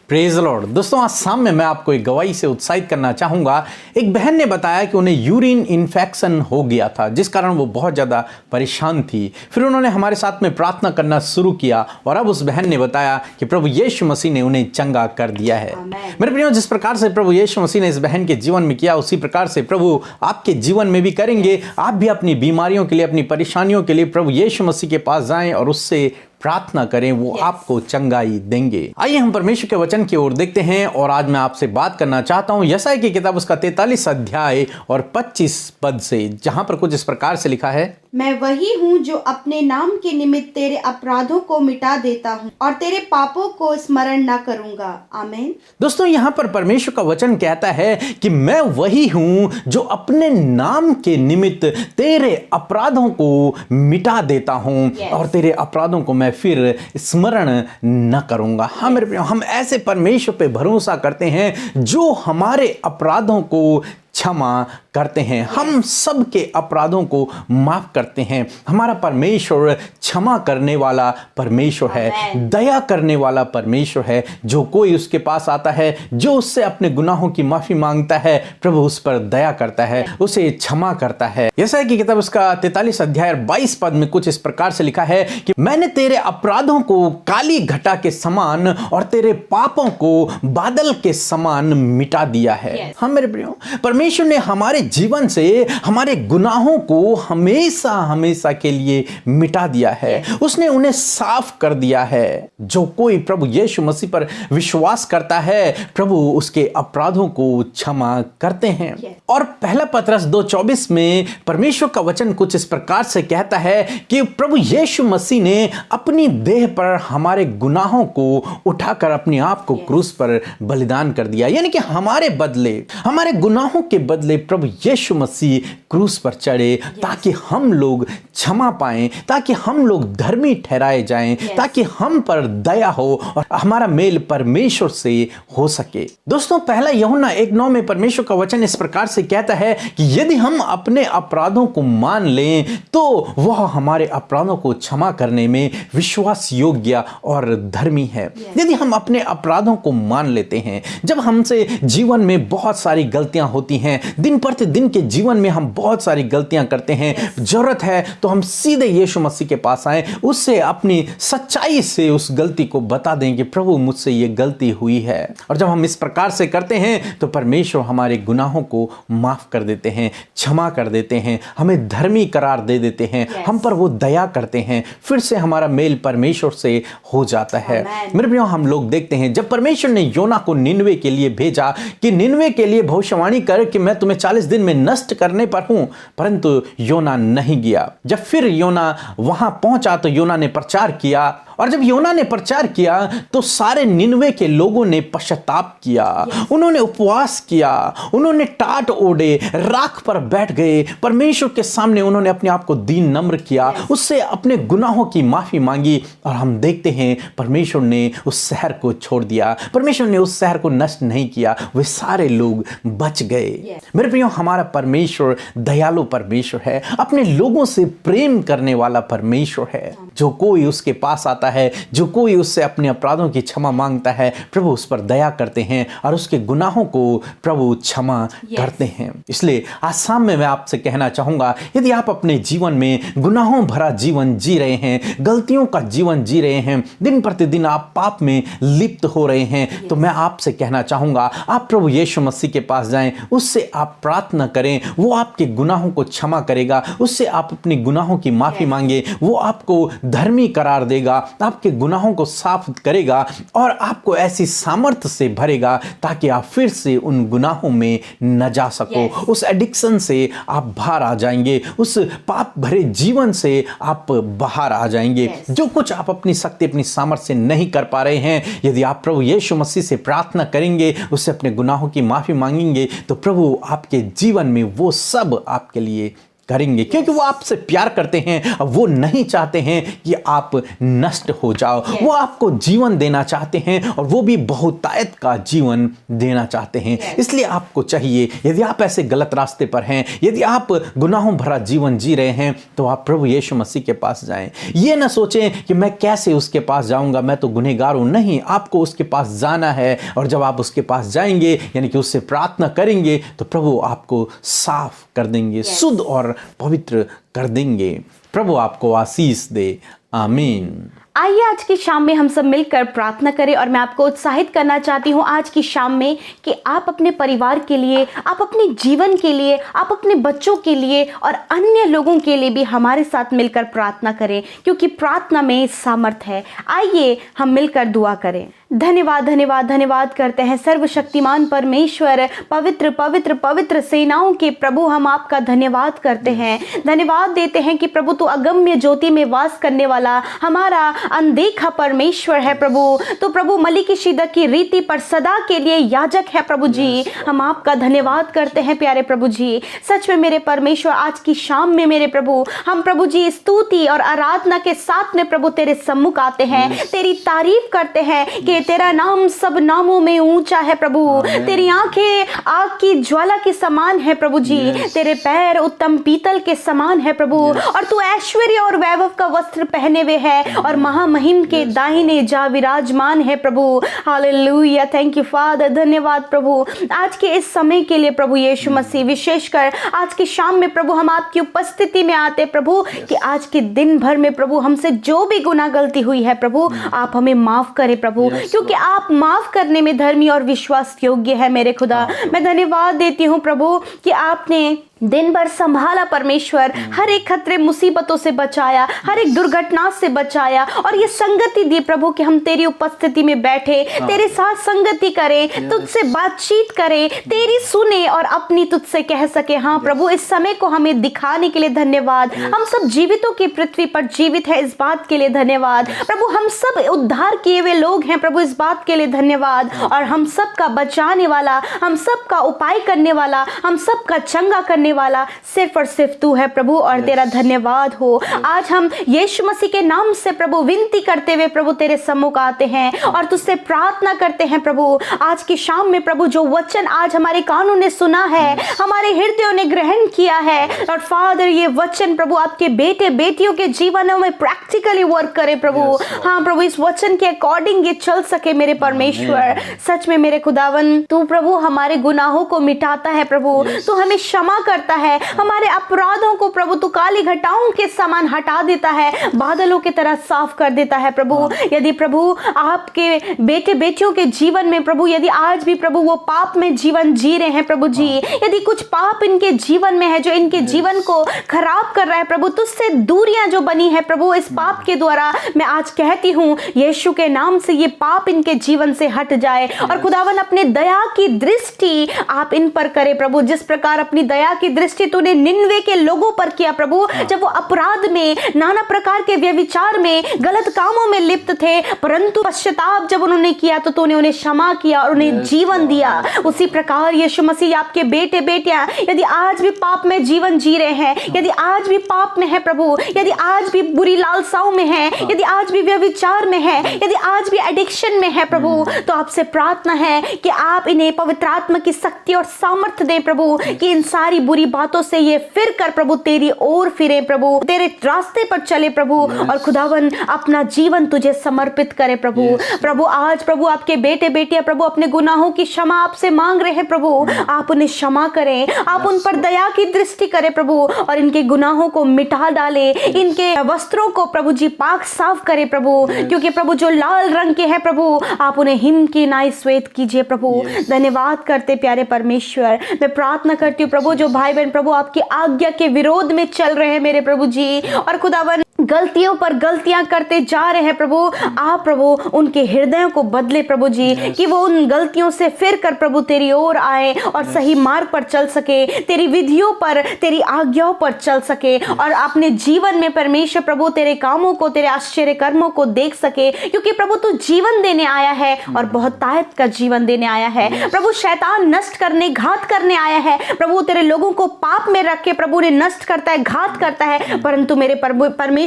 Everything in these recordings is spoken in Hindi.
Praise Lord. दोस्तों, आज शाम में मैं आपको एक गवाही से उत्साहित करना चाहूंगा। एक बहन ने बताया कि उन्हें यूरिन इन्फेक्शन हो गया था, जिस कारण वो बहुत ज़्यादा परेशान थी। फिर उन्होंने हमारे साथ में प्रार्थना करना शुरू किया और अब उस बहन ने बताया कि प्रभु यीशु मसीह ने उन्हें चंगा कर दिया है। मेरे प्रियो, जिस प्रकार से प्रभु यीशु मसीह ने इस बहन के जीवन में किया, उसी प्रकार से प्रभु आपके जीवन में भी करेंगे। आप भी अपनी बीमारियों के लिए, अपनी परेशानियों के लिए प्रभु यीशु मसीह के पास जाएं और उससे प्रार्थना करें, वो आपको चंगाई देंगे। आइए हम परमेश्वर के वचन की ओर देखते हैं और आज मैं आपसे बात करना चाहता हूं यशायाह की किताब उसका 43 अध्याय और 25 पद से, जहां पर कुछ इस प्रकार से लिखा है, मैं वही हूँ जो अपने नाम के निमित्त तेरे अपराधों को मिटा देता हूँ और तेरे पापों को स्मरण न करूंगा। आमीन। दोस्तों, यहाँ पर परमेश्वर का वचन कहता है कि मैं वही हूँ जो अपने नाम के निमित्त तेरे अपराधों को मिटा देता हूँ और तेरे अपराधों को मैं फिर स्मरण न करूंगा। हाँ मेरे प्रिय, हम ऐसे परमेश्वर पे भरोसा करते हैं जो हमारे अपराधों को क्षमा करते हैं, हम सब के अपराधों को माफ करते हैं। हमारा परमेश्वर क्षमा करने वाला परमेश्वर है, दया करने वाला परमेश्वर है। जो कोई उसके पास आता है, जो उससे अपने गुनाहों की माफी मांगता है, प्रभु उस पर दया करता है, उसे क्षमा करता है। यशायाह की किताब उसका 43 अध्याय 22 पद में कुछ इस प्रकार से लिखा है कि मैंने तेरे अपराधों को काली घटा के समान और तेरे पापों को बादल के समान मिटा दिया है। हाँ मेरे प्रियो, परमेश्वर ने हमारे जीवन से हमारे गुनाहों को हमेशा हमेशा के लिए मिटा दिया है। उसने उन्हें साफ कर दिया है। जो कोई प्रभु यीशु मसीह पर विश्वास करता है, प्रभु उसके अपराधों को क्षमा करते हैं। और पहला पतरस 2:24 में परमेश्वर का वचन कुछ इस प्रकार से कहता है कि प्रभु यीशु मसीह ने अपनी देह पर हमारे गुनाहों को उठाकर अपने आप को क्रूस पर बलिदान कर दिया। यानी कि हमारे बदले, हमारे गुनाहों के बदले प्रभु यीशु मसीह क्रूस पर चढ़े ताकि हम लोग क्षमा पाएं, ताकि हम लोग धर्मी ठहराए जाएं, ताकि हम पर दया हो और हमारा मेल परमेश्वर से हो सके। दोस्तों, पहला यूहन्ना 1:9 में परमेश्वर का वचन इस प्रकार से कहता है कि यदि हम अपने अपराधों को मान लें तो वह हमारे अपराधों को क्षमा करने में विश्वास योग्य और धर्मी है। यदि हम अपने अपराधों को मान लेते हैं, जब हमसे जीवन में बहुत सारी गलतियां होती हैं, दिन प्रतिदिन के जीवन में हम बहुत सारी गलतियां करते हैं, जरूरत है तो हम सीधे यीशु मसीह के पास आएं, उससे अपनी सच्चाई से उस गलती को बता दें कि प्रभु मुझसे ये गलती हुई है। और जब हम इस प्रकार से करते हैं तो परमेश्वर हमारे गुनाहों को माफ कर देते हैं, क्षमा कर देते हैं, हमें धर्मी करार दे देते हैं, हम पर वो दया करते हैं, फिर से हमारा मेल परमेश्वर से हो जाता है। मेरे प्रियो, हम लोग देखते हैं जब परमेश्वर ने योना को निनवे के लिए भेजा कि निनवे के लिए भविष्यवाणी कर कि मैं तुम्हें 40 दिन में नष्ट करने पर हूं, परंतु योना नहीं गया। जब फिर योना वहां पहुंचा तो योना ने प्रचार किया, और जब योना ने प्रचार किया तो सारे निनवे के लोगों ने पश्चाताप किया, उन्होंने उपवास किया, उन्होंने टाट ओढ़े, राख पर बैठ गए, परमेश्वर के सामने उन्होंने अपने आप को दीन नम्र किया, उससे अपने गुनाहों की माफी मांगी। और हम देखते हैं परमेश्वर ने उस शहर को छोड़ दिया, परमेश्वर ने उस शहर को नष्ट नहीं किया, वे सारे लोग बच गए। मेरे प्रियो, हमारा परमेश्वर दयालु परमेश्वर है, अपने लोगों से प्रेम करने वाला परमेश्वर है। जो कोई उसके पास आता है, जो कोई उससे अपने अपराधों की क्षमा मांगता है, प्रभु उस पर दया करते हैं और उसके गुनाहों को प्रभु क्षमा करते हैं। इसलिए आज शाम में मैं आपसे कहना चाहूंगा, यदि आप अपने जीवन में गुनाहों भरा जीवन जी रहे हैं, गलतियों का जीवन जी रहे हैं, दिन प्रतिदिन आप पाप में लिप्त हो रहे हैं, तो मैं आपसे कहना चाहूंगा आप प्रभु यीशु मसीह के पास जाएं, उससे आप प्रार्थना करें, वो आपके गुनाहों को क्षमा करेगा, उससे आप अपने गुनाहों की माफी मांगे, वो आपको धर्मी करार देगा, आपके गुनाहों को साफ करेगा और आपको ऐसी सामर्थ्य से भरेगा ताकि आप फिर से उन गुनाहों में न जा सको। उस एडिक्शन से आप बाहर आ जाएंगे, उस पाप भरे जीवन से आप बाहर आ जाएंगे। जो कुछ आप अपनी शक्ति, अपनी सामर्थ्य से नहीं कर पा रहे हैं, यदि आप प्रभु यीशु मसीह से प्रार्थना करेंगे, उससे अपने गुनाहों की माफी मांगेंगे, तो प्रभु आपके जीवन में वो सब आपके लिए करेंगे, क्योंकि वो आपसे प्यार करते हैं। वो नहीं चाहते हैं कि आप नष्ट हो जाओ। वो आपको जीवन देना चाहते हैं, और वो भी बहुतायत का जीवन देना चाहते हैं। इसलिए आपको चाहिए, यदि आप ऐसे गलत रास्ते पर हैं, यदि आप गुनाहों भरा जीवन जी रहे हैं, तो आप प्रभु यीशु मसीह के पास जाएं। ये ना सोचें कि मैं कैसे उसके पास जाऊंगा, मैं तो गुनहगार हूं। नहीं, आपको उसके पास जाना है, और जब आप उसके पास जाएंगे, यानी कि उससे प्रार्थना करेंगे, तो प्रभु आपको साफ कर देंगे, शुद्ध और पवित्र कर देंगे। प्रभु आपको आशीष दे। आमीन। आइए आज की शाम में हम सब मिलकर प्रार्थना करें, और मैं आपको उत्साहित करना चाहती हूँ आज की शाम में कि आप अपने परिवार के लिए, आप अपने जीवन के लिए, आप अपने बच्चों के लिए और अन्य लोगों के लिए भी हमारे साथ मिलकर प्रार्थना करें, क्योंकि प्रार्थना में सामर्थ है। आइए हम मिलकर दुआ करें। धन्यवाद धन्यवाद धन्यवाद करते हैं सर्वशक्तिमान परमेश्वर, पवित्र पवित्र पवित्र सेनाओं के प्रभु, हम आपका धन्यवाद करते हैं। धन्यवाद देते हैं कि प्रभु तो अगम्य ज्योति में वास करने वाला हमारा अनदेखा परमेश्वर है प्रभु। तो प्रभु मलिकिशेदक की रीति पर सदा के लिए याजक है प्रभु जी। हम आपका धन्यवाद करते हैं प्यारे प्रभु जी। सच में मेरे परमेश्वर, आज की शाम में मेरे प्रभु, हम प्रभु जी स्तुति और आराधना के साथ में प्रभु तेरे सम्मुख आते हैं, तेरी तारीफ करते हैं कि तेरा नाम सब नामों में ऊंचा है प्रभु। तेरी आंखें आग की ज्वाला के समान है प्रभु जी। तेरे पैर उत्तम पीतल के समान है प्रभु, और तू ऐश्वर्य और वैभव का वस्त्र पहने हुए है, और महामहिम के दाहिने जा विराजमान है प्रभु। Hallelujah, thank you father. धन्यवाद प्रभु आज के इस समय के लिए प्रभु यीशु मसीह। विशेषकर आज की शाम में प्रभु हम आपकी उपस्थिति में आते प्रभु, कि आज के दिन भर में प्रभु हमसे जो भी गुनाह गलती हुई है प्रभु, आप हमें माफ करें प्रभु, क्योंकि आप माफ करने में धर्मी और विश्वास योग्य है मेरे खुदा। मैं धन्यवाद देती हूँ प्रभु कि आपने दिन भर संभाला परमेश्वर, हर एक खतरे मुसीबतों से बचाया, हर एक दुर्घटना से बचाया, और ये संगति दी प्रभु कि हम तेरी उपस्थिति में बैठे, तेरे साथ संगति करें, तुझसे बातचीत करें, तेरी सुने और अपनी तुझसे कह सके। हाँ प्रभु, इस समय को हमें दिखाने के लिए धन्यवाद। हम सब जीवितों की पृथ्वी पर जीवित है, इस बात के लिए धन्यवाद प्रभु। हम सब उद्धार किए हुए लोग हैं प्रभु, इस बात के लिए धन्यवाद। और हम सब का बचाने वाला, हम सब का उपाय करने वाला, हम सब का चंगा करने वाला सिर्फ और सिर्फ तू है प्रभु, और तेरा धन्यवाद हो। आज हम यीशु मसीह के नाम से प्रभु विनती करते हुए प्रभु तेरे सम्मुख आते हैं, और तुझसे प्रार्थना करते हैं प्रभु। आज की शाम में प्रभु जो वचन आज हमारे कानों ने सुना है, हमारे हृदयों ने ग्रहण किया है, और फादर ये वचन प्रभु आपके बेटे बेटियों के जीवनों में प्रैक्टिकली वर्क करे प्रभु। हाँ प्रभु, इस वचन के अकॉर्डिंग ये चल सके मेरे परमेश्वर। सच में मेरे खुदावन, तू प्रभु हमारे गुनाहों को मिटाता है प्रभु, तू हमें क्षमा करता है, हमारे अपराधों को प्रभु तू काली घटाओं के समान हटा देता है, बादलों की तरह साफ कर देता है प्रभु। यदि प्रभु आपके बेटे बेटियों के जीवन में प्रभु, यदि आज भी प्रभु वो पाप में जीवन जी रहे हैं प्रभु जी, यदि कुछ पाप इनके जीवन में है जो इनके जीवन को खराब कर रहा है प्रभु, तुझसे दूरियां जो बनी है प्रभु इस पाप के द्वारा, मैं आज कहती हूँ यीशु के नाम से ये पाप इनके जीवन से हट जाए। और खुदावन अपने दया की दृष्टि आप इन पर करे प्रभु, जिस प्रकार अपनी दया की दृष्टि तूने निन्वे के लोगों पर किया प्रभु, जब वो अपराध में, नाना प्रकार के व्यभिचार में, गलत कामों में लिप्त थे, परंतु पश्चाताप जब उन्होंने किया तो तूने उन्हें क्षमा किया और उन्हें जीवन दिया। उसी प्रकार यीशु मसीह आपके बेटे बेटियां यदि आज भी पाप में जीवन जी रहे हैं, यदि आज भी पाप में है प्रभु, यदि आज भी बुरी लालसाओं में है, यदि आज भी व्यभिचार में है, यदि आज भी एडिक्शन में है प्रभु, तो आपसे प्रार्थना है कि आप इन्हें पवित्र आत्मा की शक्ति और सामर्थ्य दें प्रभु, कि इन सारी बुरी बातों से ये फिर कर प्रभु तेरी ओर फिरे प्रभु, तेरे रास्ते पर चले प्रभु, और खुदावन अपना जीवन तुझे समर्पित करे प्रभु। प्रभु आज प्रभु आपके बेटे बेटियां प्रभु अपने गुनाहों की क्षमा आपसे मांग रहे हैं प्रभु, आप उन्हें क्षमा करें, आप उन पर दया की दृष्टि करें प्रभु, और इनके गुनाहों को मिटा डाले, इनके वस्त्रों को प्रभु जी पाक साफ करे प्रभु, क्योंकि प्रभु जो लाल रंग के हैं प्रभु आप उन्हें हिम की नाई श्वेत कीजिए प्रभु। धन्यवाद करते प्यारे परमेश्वर। मैं प्रार्थना करती हूँ प्रभु जो भाई बहन प्रभु आपकी आज्ञा के विरोध में चल रहे हैं मेरे प्रभु जी, और खुदावन गलतियों पर गलतियां करते जा रहे हैं प्रभु, आप प्रभु उनके हृदयों को बदले प्रभु जी, कि वो उन गलतियों से फिर कर प्रभु तेरी ओर आए और सही मार्ग पर चल सके, तेरी विधियों पर, तेरी आज्ञाओं पर चल सके और अपने जीवन में परमेश्वर प्रभु तेरे कामों को, तेरे आश्चर्य कर्मों को देख सके, क्योंकि प्रभु तू जीवन देने आया है और बहुत ताकत का जीवन देने आया है प्रभु। शैतान नष्ट करने, घात करने आया है प्रभु, तेरे लोगों को पाप में रख के प्रभु ने नष्ट करता है, घात करता है, परंतु मेरे परमेश्वर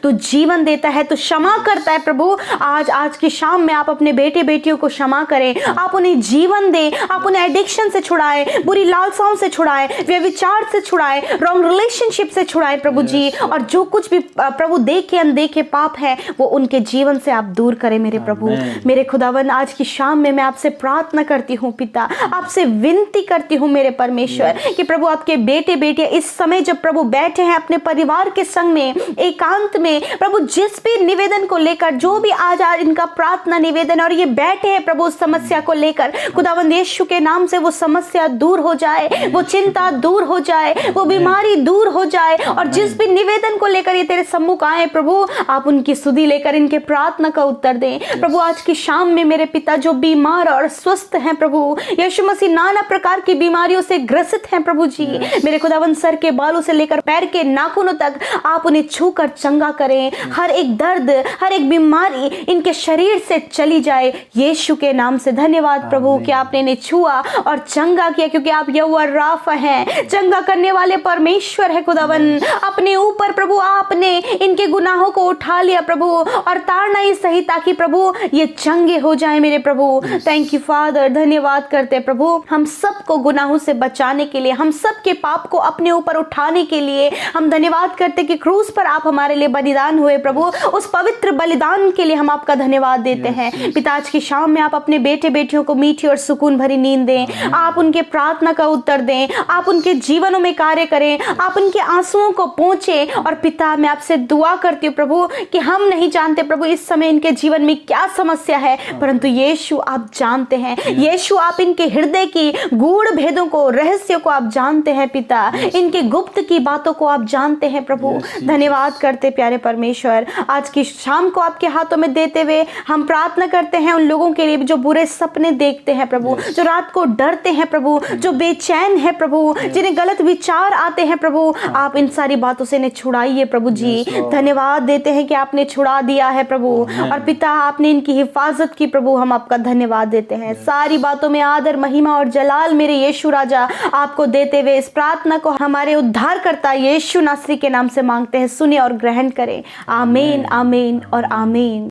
तू जीवन देता है, तू क्षमा करता है प्रभु। आज की शाम में आप अपने बेटे बेटियों को क्षमा करें, आप उन्हें जीवन दें, आप उन्हें एडिक्शन से छुड़ाएं, बुरी लालसाओं से छुड़ाएं, व्यभिचार से छुड़ाएं, रॉन्ग रिलेशनशिप से छुड़ाएं प्रभु जी, और जो कुछ भी प्रभु देखे अनदेखे पाप है वो उनके जीवन से आप दूर करें मेरे प्रभु। मेरे खुदावन, आज की शाम में मैं आपसे प्रार्थना करती हूँ पिता, आपसे विनती करती हूँ मेरे परमेश्वर कि प्रभु आपके बेटे बेटियां इस समय जब प्रभु बैठे हैं अपने परिवार के संग में एकांत में प्रभु, जिस भी निवेदन को लेकर, जो भी आज इनका प्रार्थना निवेदन और ये बैठे हैं प्रभु उस समस्या को लेकर, खुदावंद यीशु के नाम से वो समस्या दूर हो जाए, वो चिंता दूर हो जाए, वो बीमारी दूर हो जाए, और जिस भी निवेदन को लेकर ये तेरे सम्मुख आए प्रभु, आप उनकी सुधि लेकर इनके प्रार्थना का उत्तर दें प्रभु। आज की शाम में मेरे पिता जो बीमार और स्वस्थ हैं प्रभु, यीशु मसीह नाना प्रकार की बीमारियों से ग्रसित हैं प्रभु जी, मेरे खुदावंद सर के बालों से लेकर पैर के नाखूनों तक आप उन्हें छूकर चंगा करें, हर एक दर्द, हर एक बीमारी इनके शरीर से चली जाए यीशु के नाम से। धन्यवाद प्रभु कि आपने इन्हें छुआ और चंगा किया, क्योंकि आप यहोवा राफा हैं, चंगा करने वाले परमेश्वर है खुदावन। अपने ऊपर प्रभु आपने इनके गुनाहों को उठा लिया प्रभु, और ताड़ना ही सही ताकि प्रभु ये चंगे हो जाए मेरे प्रभु। थैंक यू फादर, धन्यवाद करते प्रभु हम सबको गुनाहों से बचाने के लिए, हम सबके पाप को अपने ऊपर उठाने के लिए। हम धन्यवाद करते कि क्रूस पर आप हमारे लिए बलिदान हुए प्रभु, उस पवित्र बलिदान के लिए हम आपका धन्यवाद देते हैं पिता। आज की शाम में आप अपने बेटे बेटियों को मीठी और सुकून भरी नींद दें, आप उनके प्रार्थना का उत्तर दें, आप उनके जीवनों में कार्य करें, आप उनके आंसुओं को पहुंचे। और पिता मैं आपसे दुआ करती हूँ प्रभु कि हम नहीं जानते प्रभु इस समय इनके जीवन में क्या समस्या है, परंतु यीशु आप जानते हैं, यीशु आप इनके हृदय की गूढ़ भेदों को, रहस्यों को आप जानते हैं पिता, इनके गुप्त की बातों को आप जानते हैं प्रभु। धन्यवाद करते प्यारे परमेश्वर, आज की शाम को आपके हाथों में देते हुए हम प्रार्थना करते हैं उन लोगों के लिए जो बुरे सपने देखते हैं प्रभु, जो रात को डरते हैं प्रभु, जो बेचैन है प्रभु, जिन्हें गलत विचार आते हैं प्रभु, आप इन सारी बातों से इन्हें छुड़ाइए प्रभु जी। धन्यवाद देते हैं कि आपने छुड़ा दिया है प्रभु, और पिता आपने इनकी हिफाजत की प्रभु, हम आपका धन्यवाद देते हैं। सारी बातों में आदर, महिमा और जलाल मेरे यीशु राजा आपको देते हुए इस प्रार्थना को हमारे उद्धारकर्ता यीशु नासरी के नाम से मांगते हैं, सुने और ग्रहण करें। आमीन, आमीन और आमीन।